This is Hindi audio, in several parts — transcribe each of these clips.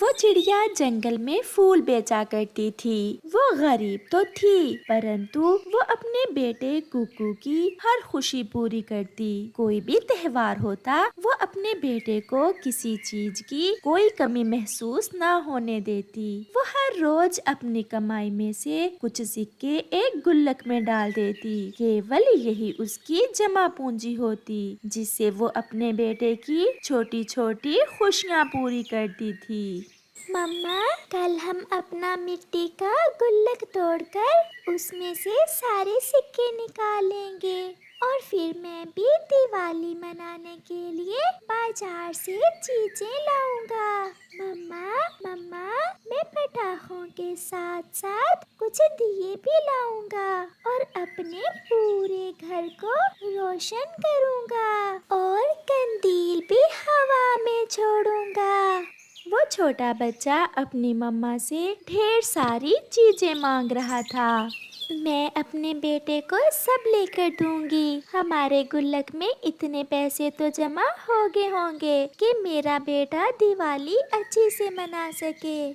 वो चिड़िया जंगल में फूल बेचा करती थी। वो गरीब तो थी, परंतु वो अपने बेटे कुकू की हर खुशी पूरी करती। कोई भी त्योहार होता, वो अपने बेटे को किसी चीज की कोई कमी महसूस ना होने देती। वो हर रोज अपनी कमाई में से कुछ सिक्के एक गुल्लक में डाल देती। केवल यही उसकी जमा पूंजी होती, जिससे वो अपने बेटे की छोटी छोटी खुशियाँ पूरी करती थी। मम्मा, कल हम अपना मिट्टी का गुल्लक तोड़कर उसमें से सारे सिक्के निकालेंगे और फिर मैं भी दिवाली मनाने के लिए बाजार से चीजें लाऊंगा। मम्मा, मम्मा, मैं पटाखों के साथ साथ कुछ दिए भी लाऊंगा और अपने पूरे घर को रोशन करूंगा और कंदील भी हवा में छोड़ूंगा। वो छोटा बच्चा अपनी मम्मा से ढेर सारी चीजें मांग रहा था। मैं अपने बेटे को सब लेकर दूंगी। हमारे गुल्लक में इतने पैसे तो जमा हो गए होंगे कि मेरा बेटा दिवाली अच्छे से मना सके।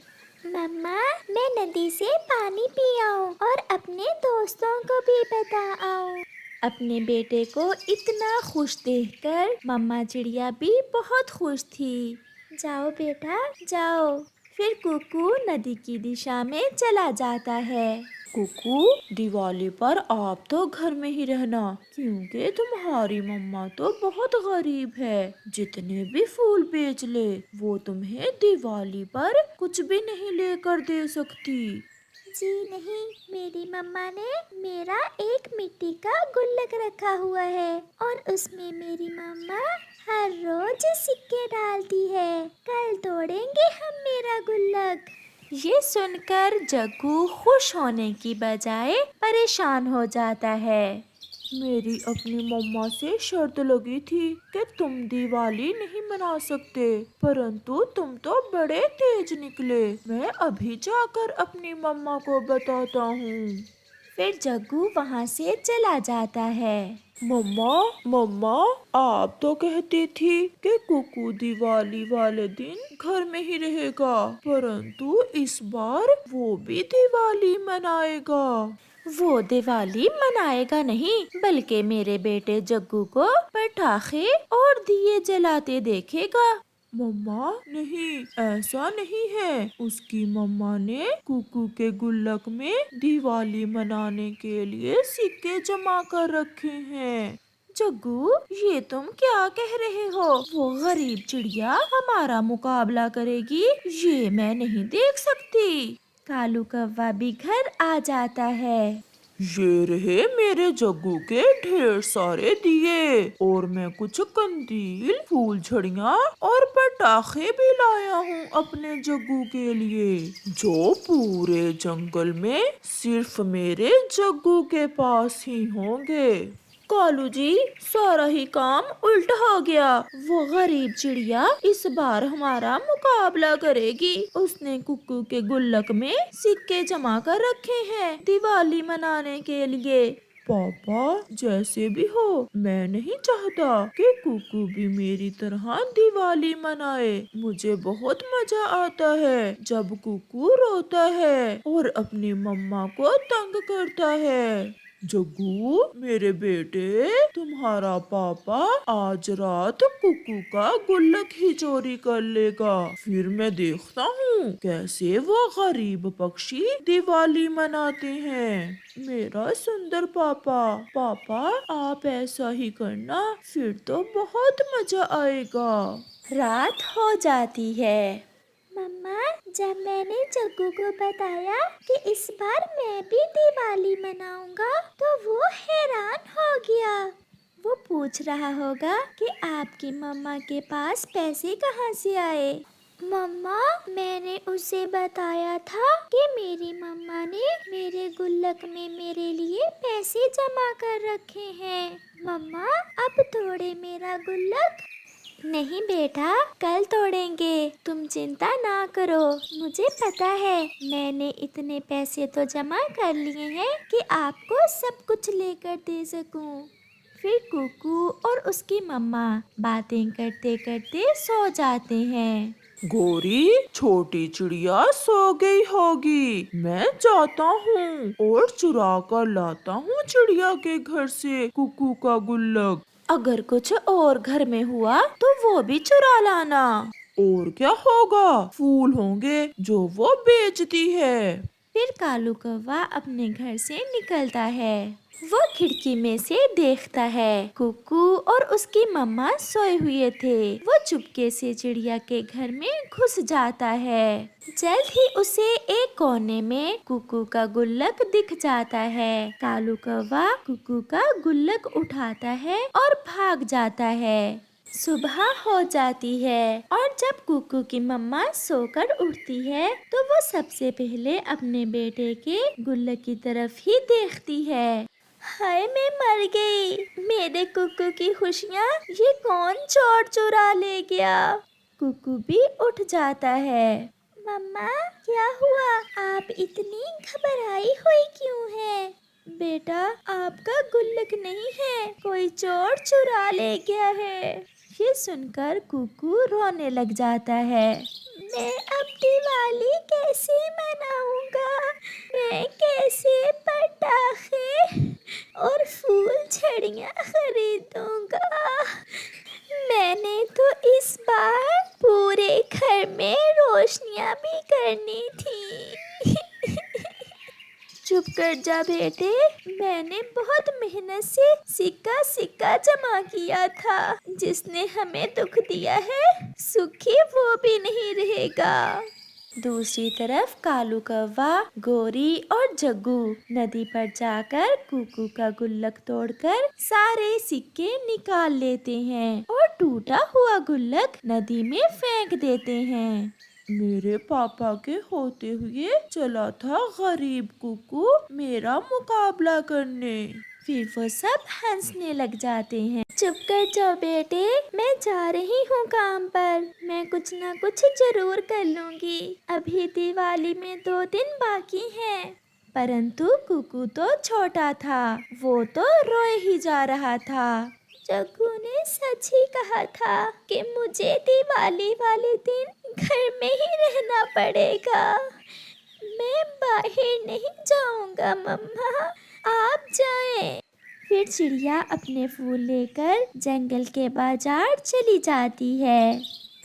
मम्मा, मैं नदी से पानी पी आऊं और अपने दोस्तों को भी बता आऊं। अपने बेटे को इतना खुश देखकर मम्मा चिड़िया भी बहुत खुश थी। जाओ बेटा, जाओ। फिर कुकू नदी की दिशा में चला जाता है। कुकू, दिवाली पर आप तो घर में ही रहना, क्योंकि तुम्हारी मम्मा तो बहुत गरीब है। जितने भी फूल बेच ले, वो तुम्हें दिवाली पर कुछ भी नहीं लेकर दे सकती। जी नहीं, मेरी मम्मा ने मेरा एक मिट्टी का गुल्लक रखा हुआ है और उसमें मेरी मम्मा हर रोज सिक्के डालती है। कल तोड़ेंगे हम मेरा गुल्लक। ये सुनकर जग्गू खुश होने की बजाय परेशान हो जाता है। मेरी अपनी मम्मा से शर्त लगी थी कि तुम दिवाली नहीं मना सकते, परंतु तुम तो बड़े तेज निकले। मैं अभी जाकर अपनी मम्मा को बताता हूँ। फिर जग्गू वहाँ से चला जाता है। मम्मा, मम्मा, आप तो कहती थी कि कुकू दिवाली वाले दिन घर में ही रहेगा, परंतु इस बार वो भी दिवाली मनाएगा। वो दिवाली मनाएगा नहीं, बल्कि मेरे बेटे जग्गू को पटाखे और दिए जलाते देखेगा। मम्मा, नहीं, ऐसा नहीं है। उसकी मम्मा ने कुकू के गुल्लक में दिवाली मनाने के लिए सिक्के जमा कर रखे हैं। जग्गू, ये तुम क्या कह रहे हो? वो गरीब चिड़िया हमारा मुकाबला करेगी, ये मैं नहीं देख सकती। कालू कौवा भी घर आ जाता है। ये रहे मेरे जग्गू के ढेर सारे दिए, और मैं कुछ कंदील, फूल झड़ियाँ और पटाखे भी लाया हूँ अपने जग्गू के लिए, जो पूरे जंगल में सिर्फ मेरे जग्गू के पास ही होंगे। कालू जी, सारा ही काम उल्टा हो गया। वो गरीब चिड़िया इस बार हमारा मुकाबला करेगी। उसने कुकू के गुल्लक में सिक्के जमा कर रखे हैं दिवाली मनाने के लिए। पापा, जैसे भी हो, मैं नहीं चाहता कि कुकू भी मेरी तरह दिवाली मनाए। मुझे बहुत मजा आता है जब कुकू रोता है और अपनी मम्मा को तंग करता है। जग्गू, मेरे बेटे, तुम्हारा पापा आज रात कुकू का गुल्लक ही चोरी कर लेगा। फिर मैं देखता हूँ कैसे वो गरीब पक्षी दिवाली मनाते हैं। मेरा सुंदर पापा, पापा, आप ऐसा ही करना, फिर तो बहुत मजा आएगा। रात हो जाती है। मम्मा, जब मैंने जग्गू को बताया कि इस बार मैं भी दिवाली मनाऊंगा, तो वो हैरान हो गया। वो पूछ रहा होगा कि आपकी मम्मा के पास पैसे कहाँ से आए। मम्मा, मैंने उसे बताया था कि मेरी मम्मा ने मेरे गुल्लक में मेरे लिए पैसे जमा कर रखे हैं। मम्मा, अब तोड़े मेरा गुल्लक। नहीं बेटा, कल तोड़ेंगे, तुम चिंता ना करो। मुझे पता है, मैंने इतने पैसे तो जमा कर लिए हैं कि आपको सब कुछ लेकर दे सकूं। फिर कुकू और उसकी मम्मा बातें करते करते सो जाते हैं। गोरी, छोटी चिड़िया सो गई होगी। मैं जाता हूँ और चुरा कर लाता हूँ चिड़िया के घर से कुकू का गुल्लक। अगर कुछ और घर में हुआ तो वो भी चुरा लाना। और क्या होगा, फूल होंगे जो वो बेचती है। फिर कालू कौवा अपने घर से निकलता है। वो खिड़की में से देखता है कुकू और उसकी मम्मा सोए हुए थे। वो चुपके से चिड़िया के घर में घुस जाता है। जल्द ही उसे एक कोने में कुकू का गुल्लक दिख जाता है। कालू कौवा कुकू का गुल्लक उठाता है और भाग जाता है। सुबह हो जाती है और जब कुकू की मम्मा सोकर उठती है तो वो सबसे पहले अपने बेटे के गुल्लक की तरफ ही देखती है। हाय, मैं मर गई। मेरे कुकू की खुशियाँ ये कौन चोर चुरा ले गया। कुकू भी उठ जाता है। मम्मा, क्या हुआ? आप इतनी घबराई हुई क्यों है? बेटा, आपका गुल्लक नहीं है, कोई चोर चुरा ले गया है। ये सुनकर कुकू रोने लग जाता है। मैं अब दिवाली कैसे मनाऊंगा? मैं कैसे पटाखे और फूल छड़ियाँ खरीदूंगा? मैंने तो इस बार पूरे घर में रोशनियाँ भी करनी थी। चुप कर जा बेटे, मैंने बहुत मेहनत से सिक्का सिक्का जमा किया था। जिसने हमें दुख दिया है सुखी वो भी नहीं रहेगा। दूसरी तरफ कालू कौवा, गोरी और जग्गू नदी पर जाकर कुकू का गुल्लक तोड़कर सारे सिक्के निकाल लेते हैं और टूटा हुआ गुल्लक नदी में फेंक देते हैं। मेरे पापा के होते हुए चला था गरीब कुकू मेरा मुकाबला करने। फिर वो सब हंसने लग जाते हैं। चुप कर जाओ बेटे, मैं जा रही हूँ काम पर। मैं कुछ ना कुछ जरूर कर लूँगी। अभी दिवाली में 2 दिन बाकी हैं। परंतु कुकू तो छोटा था, वो तो रोए ही जा रहा था। जग्गू ने सच ही कहा था कि मुझे दिवाली वाले दिन घर में ही रहना पड़ेगा। मैं बाहर नहीं जाऊंगा मम्मा, आप जाएं। फिर चिड़िया अपने फूल लेकर जंगल के बाजार चली जाती है।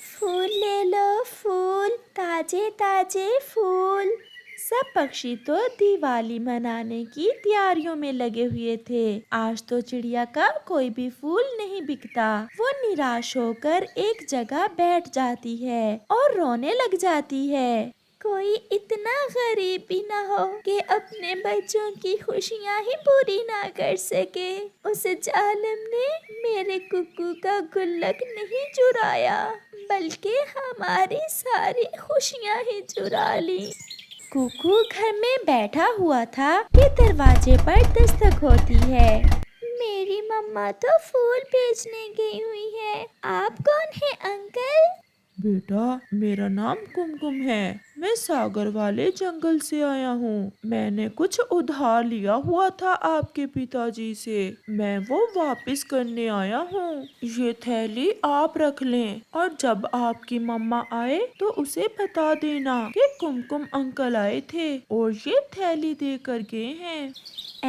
फूल ले लो, फूल, ताजे ताजे फूल। सब पक्षी तो दिवाली मनाने की तैयारियों में लगे हुए थे। आज तो चिड़िया का कोई भी फूल नहीं बिकता। वो निराश होकर एक जगह बैठ जाती है और रोने लग जाती है। कोई इतना गरीब भी ना हो कि अपने बच्चों की खुशियाँ ही पूरी ना कर सके। उस जालिम ने मेरे कुकू का गुल्लक नहीं चुराया, बल्कि हमारी सारी खुशियाँ ही चुरा ली। कुकू घर में बैठा हुआ था कि दरवाजे पर दस्तक होती है। मेरी मम्मा तो फूल बेचने गई हुई है। आप कौन है अंकल? बेटा, मेरा नाम कुमकुम है। मैं सागर वाले जंगल से आया हूँ। मैंने कुछ उधार लिया हुआ था आपके पिताजी से। मैं वो वापस करने आया हूँ। ये थैली आप रख लें और जब आपकी मम्मा आए तो उसे बता देना कि कुमकुम अंकल आए थे और ये थैली दे कर गए हैं।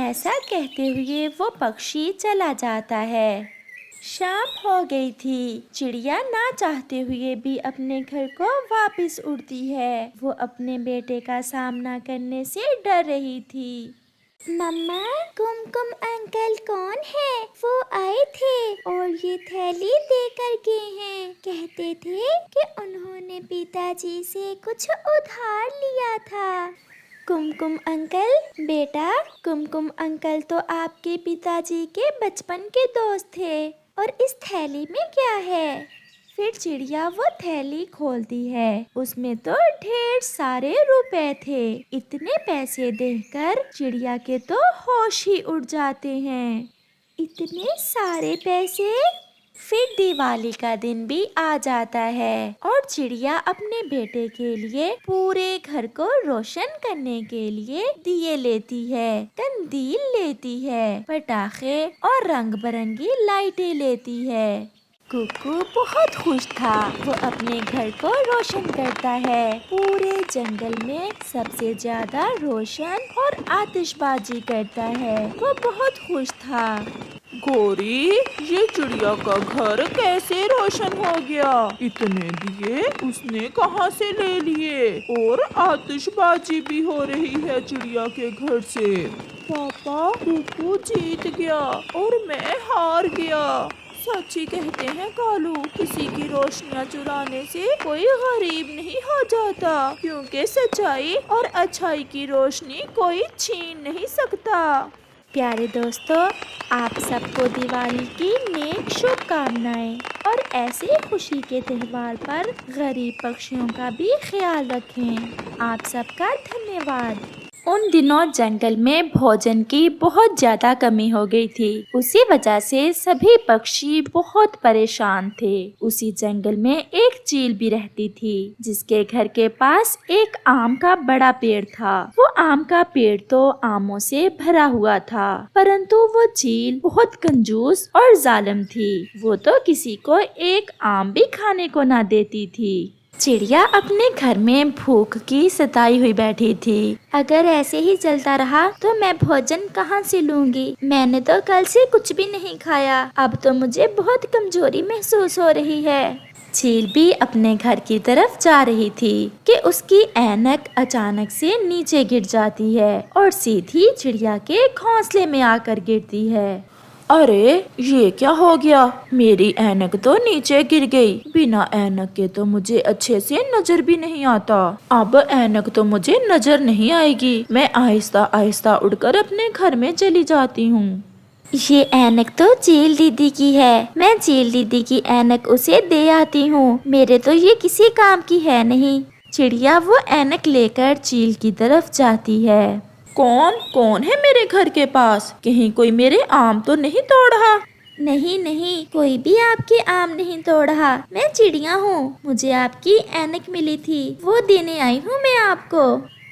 ऐसा कहते हुए वो पक्षी चला जाता है। शाम हो गई थी। चिड़िया ना चाहते हुए भी अपने घर को वापस उड़ती है। वो अपने बेटे का सामना करने से डर रही थी। मम्मा, कुमकुम अंकल कौन है? वो आए थे और ये थैली देकर गए हैं। कहते थे कि उन्होंने पिताजी से कुछ उधार लिया था। कुमकुम अंकल, बेटा, कुमकुम अंकल तो आपके पिताजी के बचपन के दोस्त थे। और इस थैली में क्या है? फिर चिड़िया वो थैली खोलती है। उसमें तो ढेर सारे रुपए थे। इतने पैसे देखकर चिड़िया के तो होश ही उड़ जाते हैं। इतने सारे पैसे? फिर दिवाली का दिन भी आ जाता है और चिड़िया अपने बेटे के लिए पूरे घर को रोशन करने के लिए दिए लेती है, कंदील लेती है, पटाखे और रंग बिरंगी लाइटें लेती है। कुकू बहुत खुश था। वो अपने घर को रोशन करता है। पूरे जंगल में सबसे ज्यादा रोशन और आतिशबाजी करता है। वो बहुत खुश था। गौरी, ये चिड़िया का घर कैसे रोशन हो गया? इतने दिए उसने कहाँ से ले लिए? और आतिशबाजी भी हो रही है चिड़िया के घर से। पापा, कुकू जीत गया और मैं हार गया। सच ही कहते हैं कालू, किसी की रोशनियाँ चुराने से कोई गरीब नहीं हो जाता, क्योंकि सच्चाई और अच्छाई की रोशनी कोई छीन नहीं सकता। प्यारे दोस्तों, आप सबको दिवाली की नेक शुभकामनाएं और ऐसे खुशी के त्योहार पर गरीब पक्षियों का भी ख्याल रखें। आप सबका धन्यवाद। उन दिनों जंगल में भोजन की बहुत ज्यादा कमी हो गई थी। उसी वजह से सभी पक्षी बहुत परेशान थे। उसी जंगल में एक चील भी रहती थी, जिसके घर के पास एक आम का बड़ा पेड़ था। वो आम का पेड़ तो आमों से भरा हुआ था, परंतु वो चील बहुत कंजूस और जालिम थी। वो तो किसी को एक आम भी खाने को ना देती थी। चिड़िया अपने घर में भूख की सताई हुई बैठी थी। अगर ऐसे ही चलता रहा तो मैं भोजन कहाँ से लूंगी? मैंने तो कल से कुछ भी नहीं खाया। अब तो मुझे बहुत कमजोरी महसूस हो रही है। चील भी अपने घर की तरफ जा रही थी कि उसकी ऐनक अचानक से नीचे गिर जाती है और सीधी चिड़िया के घोंसले में आकर गिरती है। अरे, ये क्या हो गया? मेरी ऐनक तो नीचे गिर गई। बिना ऐनक के तो मुझे अच्छे से नजर भी नहीं आता। अब ऐनक तो मुझे नजर नहीं आएगी। मैं आहिस्ता आहिस्ता उड़कर अपने घर में चली जाती हूँ। ये ऐनक तो चील दीदी की है। मैं चील दीदी की ऐनक उसे दे आती हूँ। मेरे तो ये किसी काम की है नहीं। चिड़िया वो ऐनक लेकर चील की तरफ जाती है। कौन कौन है मेरे घर के पास? कहीं कोई मेरे आम तो नहीं तोड़ रहा? नहीं नहीं, कोई भी आपके आम नहीं तोड़ रहा। मैं चिड़िया हूँ। मुझे आपकी ऐनक मिली थी, वो देने आई हूँ मैं आपको।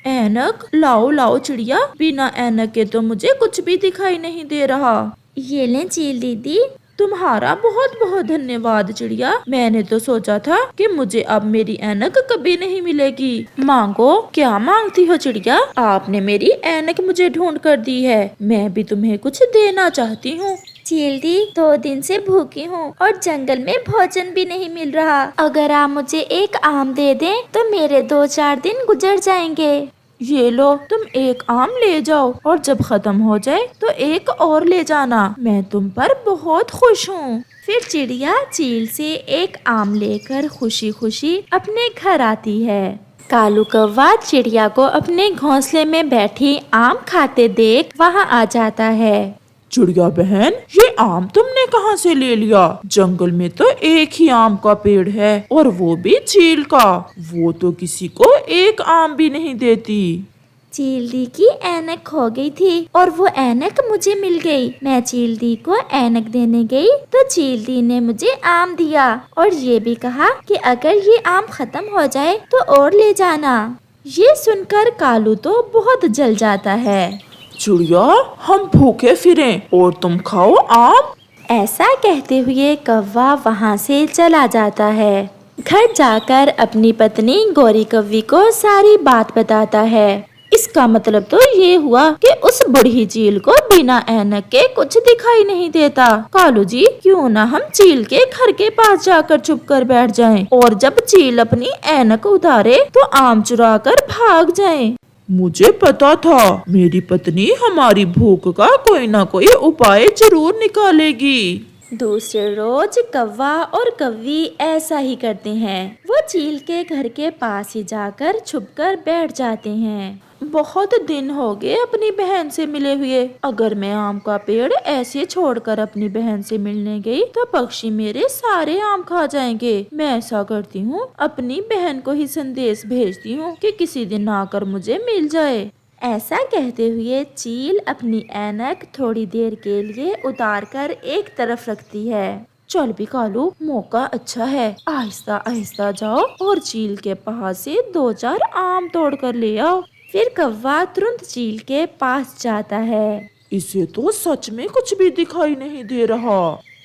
ऐनक? लाओ लाओ चिड़िया, बिना ऐनक के तो मुझे कुछ भी दिखाई नहीं दे रहा। ये लें चील दीदी। तुम्हारा बहुत बहुत धन्यवाद चिड़िया। मैंने तो सोचा था कि मुझे अब मेरी ऐनक कभी नहीं मिलेगी। मांगो, क्या मांगती हो चिड़िया? आपने मेरी ऐनक मुझे ढूंढ कर दी है। मैं भी तुम्हें कुछ देना चाहती हूँ। चील दी, 2 दिन से भूखी हूँ और जंगल में भोजन भी नहीं मिल रहा। अगर आप मुझे एक आम दे दें तो मेरे 2-4 दिन गुजर जाएंगे। ये लो, तुम एक आम ले जाओ और जब खत्म हो जाए तो एक और ले जाना। मैं तुम पर बहुत खुश हूँ। फिर चिड़िया चील से एक आम लेकर खुशी खुशी अपने घर आती है। कालू कौवा चिड़िया को अपने घोंसले में बैठी आम खाते देख वहाँ आ जाता है। चिड़िया बहन, ये आम तुमने कहाँ से ले लिया? जंगल में तो एक ही आम का पेड़ है और वो भी चील का। वो तो किसी को एक आम भी नहीं देती। चील दी की ऐनक खो गई थी और वो ऐनक मुझे मिल गई। मैं चील दी को ऐनक देने गई तो चील दी ने मुझे आम दिया और ये भी कहा कि अगर ये आम खत्म हो जाए तो और ले जाना। ये सुनकर कालू तो बहुत जल जाता है। चिड़िया, हम भूखे फिरें और तुम खाओ आम। ऐसा कहते हुए कौवा वहाँ से चला जाता है। घर जाकर अपनी पत्नी गौरी कौवी को सारी बात बताता है। इसका मतलब तो ये हुआ कि उस बड़ी चील को बिना ऐनक के कुछ दिखाई नहीं देता। कालू जी, क्यों ना हम चील के घर के पास जाकर छुप कर बैठ जाएं और जब चील अपनी ऐनक उतारे तो आम चुरा कर भाग जाएं। मुझे पता था मेरी पत्नी हमारी भूख का कोई ना कोई उपाय जरूर निकालेगी। दूसरे रोज कौवा और कौवी ऐसा ही करते हैं। वो चील के घर के पास ही जाकर छुपकर बैठ जाते हैं। बहुत दिन हो गए अपनी बहन से मिले हुए। अगर मैं आम का पेड़ ऐसे छोड़कर अपनी बहन से मिलने गई तो पक्षी मेरे सारे आम खा जाएंगे। मैं ऐसा करती हूँ, अपनी बहन को ही संदेश भेजती हूँ कि किसी दिन आकर मुझे मिल जाए। ऐसा कहते हुए चील अपनी ऐनक थोड़ी देर के लिए उतारकर एक तरफ रखती है। चल भी कालू, मौका अच्छा है। आहिस्ता आहिस्ता जाओ और चील के पास से 2-4 आम तोड़ कर ले आओ। फिर कौवा तुरंत चील के पास जाता है। इसे तो सच में कुछ भी दिखाई नहीं दे रहा।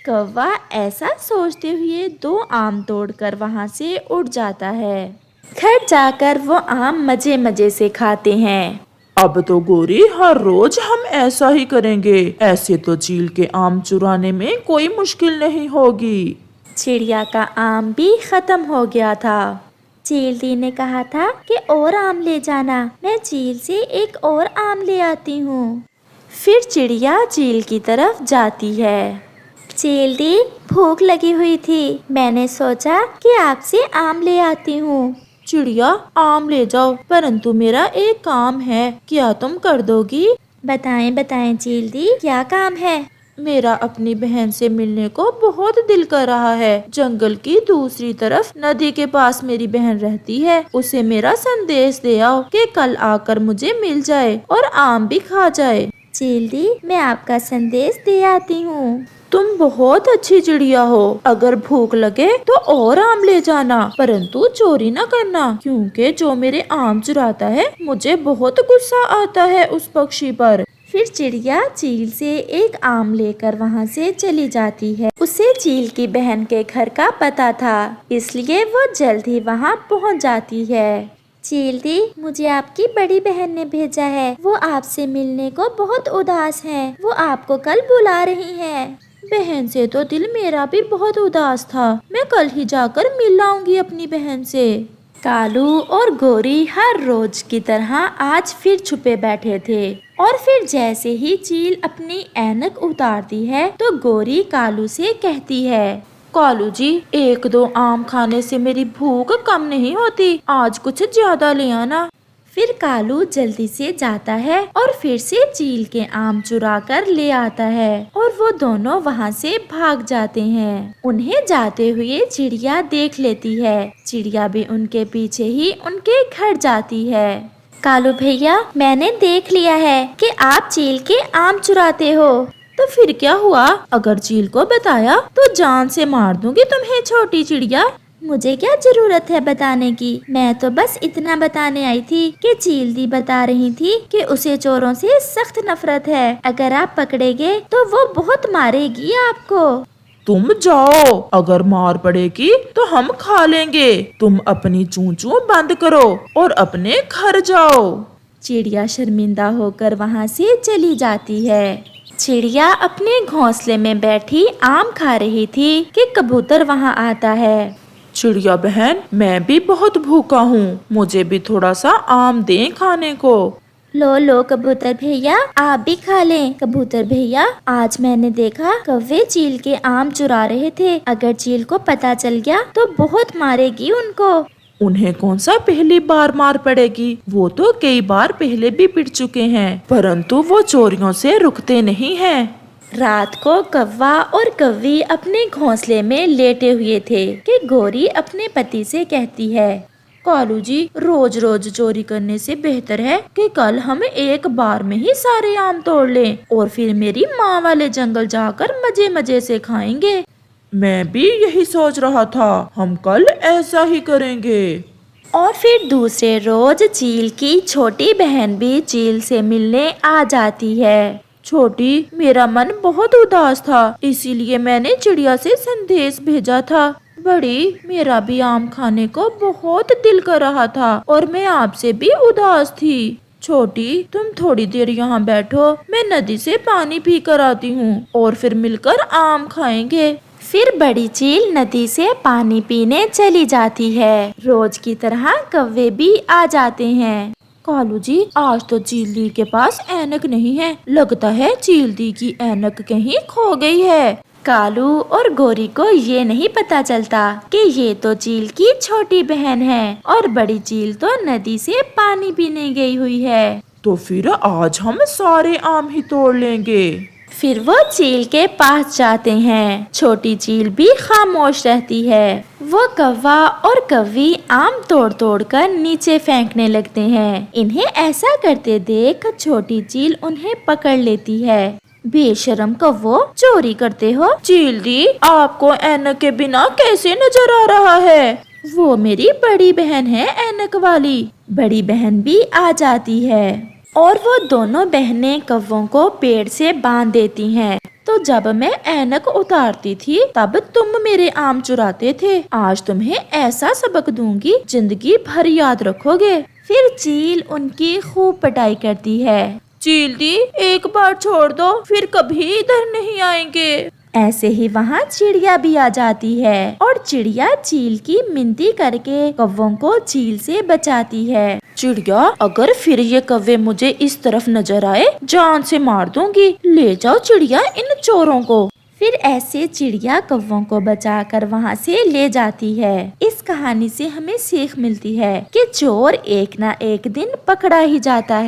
कौवा ऐसा सोचते हुए 2 आम तोड़कर वहाँ से उड़ जाता है। घर जाकर वो आम मजे मजे से खाते हैं। अब तो गोरी हर रोज हम ऐसा ही करेंगे। ऐसे तो चील के आम चुराने में कोई मुश्किल नहीं होगी। चिड़िया का आम भी खत्म हो गया था। चील दी ने कहा था कि और आम ले जाना, मैं चील से एक और आम ले आती हूँ। फिर चिड़िया चील की तरफ जाती है। चील दी, भूख लगी हुई थी, मैंने सोचा कि आपसे आम ले आती हूँ। चिड़िया आम ले जाओ, परंतु मेरा एक काम है, क्या तुम कर दोगी? बताएं बताएं चील दी, क्या काम है? मेरा अपनी बहन से मिलने को बहुत दिल कर रहा है। जंगल की दूसरी तरफ नदी के पास मेरी बहन रहती है। उसे मेरा संदेश दे आओ कि कल आकर मुझे मिल जाए और आम भी खा जाए। चील दी, मैं आपका संदेश दे आती हूँ। तुम बहुत अच्छी चिड़िया हो। अगर भूख लगे तो और आम ले जाना, परंतु चोरी न करना, क्योंकि जो मेरे आम चुराता है मुझे बहुत गुस्सा आता है उस पक्षी पर। फिर चिड़िया चील से एक आम लेकर वहाँ से चली जाती है। उसे चील की बहन के घर का पता था, इसलिए वो जल्द ही वहाँ पहुँच जाती है। चील दी, मुझे आपकी बड़ी बहन ने भेजा है। वो आपसे मिलने को बहुत उदास है। वो आपको कल बुला रही है। बहन से तो दिल मेरा भी बहुत उदास था। मैं कल ही जाकर मिल आऊंगी अपनी बहन से। कालू और गोरी हर रोज की तरह आज फिर छुपे बैठे थे। और फिर जैसे ही चील अपनी ऐनक उतारती है तो गोरी कालू से कहती है, कालू जी, 1-2 आम खाने से मेरी भूख कम नहीं होती, आज कुछ ज्यादा ले आना। फिर कालू जल्दी से जाता है और फिर से चील के आम चुरा कर ले आता है और वो दोनों वहाँ से भाग जाते हैं। उन्हें जाते हुए चिड़िया देख लेती है। चिड़िया भी उनके पीछे ही उनके घर जाती है। कालू भैया, मैंने देख लिया है कि आप चील के आम चुराते हो। तो फिर क्या हुआ? अगर चील को बताया तो जान से मार दूंगी तुम्हें, छोटी चिड़िया। मुझे क्या जरूरत है बताने की, मैं तो बस इतना बताने आई थी कि चील दी बता रही थी कि उसे चोरों से सख्त नफरत है। अगर आप पकड़े गए तो वो बहुत मारेगी आपको। तुम जाओ, अगर मार पड़ेगी तो हम खा लेंगे। तुम अपनी चूं-चूं बंद करो और अपने घर जाओ। चिड़िया शर्मिंदा होकर वहाँ से चली जाती है। चिड़िया अपने घोंसले में बैठी आम खा रही थी कि कबूतर वहाँ आता है। चिड़िया बहन, मैं भी बहुत भूखा हूँ, मुझे भी थोड़ा सा आम दें खाने को। लो लो कबूतर भैया, आप भी खा लें। कबूतर भैया, आज मैंने देखा कौवे चील के आम चुरा रहे थे। अगर चील को पता चल गया तो बहुत मारेगी उनको। उन्हें कौन सा पहली बार मार पड़ेगी, वो तो कई बार पहले भी पिट चुके हैं, परंतु वो चोरियों से रुकते नहीं हैं। रात को कौवा और कौवी अपने घोंसले में लेटे हुए थे कि गोरी अपने पति से कहती है, कालू जी, रोज रोज चोरी करने से बेहतर है कि कल हम एक बार में ही सारे आम तोड़ लें और फिर मेरी माँ वाले जंगल जाकर मजे मजे से खाएंगे। मैं भी यही सोच रहा था, हम कल ऐसा ही करेंगे। और फिर दूसरे रोज चील की छोटी बहन भी चील से मिलने आ जाती है। छोटी, मेरा मन बहुत उदास था, इसीलिए मैंने चिड़िया से संदेश भेजा था। बड़ी, मेरा भी आम खाने को बहुत दिल कर रहा था और मैं आपसे भी उदास थी। छोटी, तुम थोड़ी देर यहाँ बैठो, मैं नदी से पानी पी कर आती हूँ और फिर मिलकर आम खाएंगे। फिर बड़ी चील नदी से पानी पीने चली जाती है। रोज की तरह कौवे भी आ जाते हैं। कालू जी, आज तो चील दी के पास ऐनक नहीं है, लगता है चील दी की ऐनक कहीं खो गई है। कालू और गोरी को ये नहीं पता चलता कि ये तो चील की छोटी बहन है और बड़ी चील तो नदी से पानी पीने गई हुई है। तो फिर आज हम सारे आम ही तोड़ लेंगे। फिर वो चील के पास जाते हैं। छोटी चील भी खामोश रहती है। वो कौवा और कौवी आम तोड़ तोड़ कर नीचे फेंकने लगते हैं। इन्हें ऐसा करते देख छोटी चील उन्हें पकड़ लेती है। बेशरम कौवो, चोरी करते हो। चील दी, आपको ऐनक के बिना कैसे नजर आ रहा है? वो मेरी बड़ी बहन है ऐनक वाली। बड़ी बहन भी आ जाती है और वो दोनों बहनें कौवों को पेड़ से बांध देती हैं। तो तो जब मैं ऐनक उतारती थी तब तुम मेरे आम चुराते थे। आज तुम्हें ऐसा सबक दूंगी जिंदगी भर याद रखोगे। फिर चील उनकी खूब पिटाई करती है। चील दी, एक बार छोड़ दो, फिर कभी इधर नहीं आएंगे। ऐसे ही वहाँ चिड़िया भी आ जाती है और चिड़िया चील की मिन्नती करके कौवों को चील से बचाती है। चिड़िया, अगर फिर ये कौवे मुझे इस तरफ नजर आए जान से मार दूंगी। ले जाओ चिड़िया इन चोरों को। फिर ऐसे चिड़िया कौवों को बचाकर वहाँ से ले जाती है। इस कहानी से हमें सीख मिलती है कि चोर एक ना एक दिन पकड़ा ही जाता है।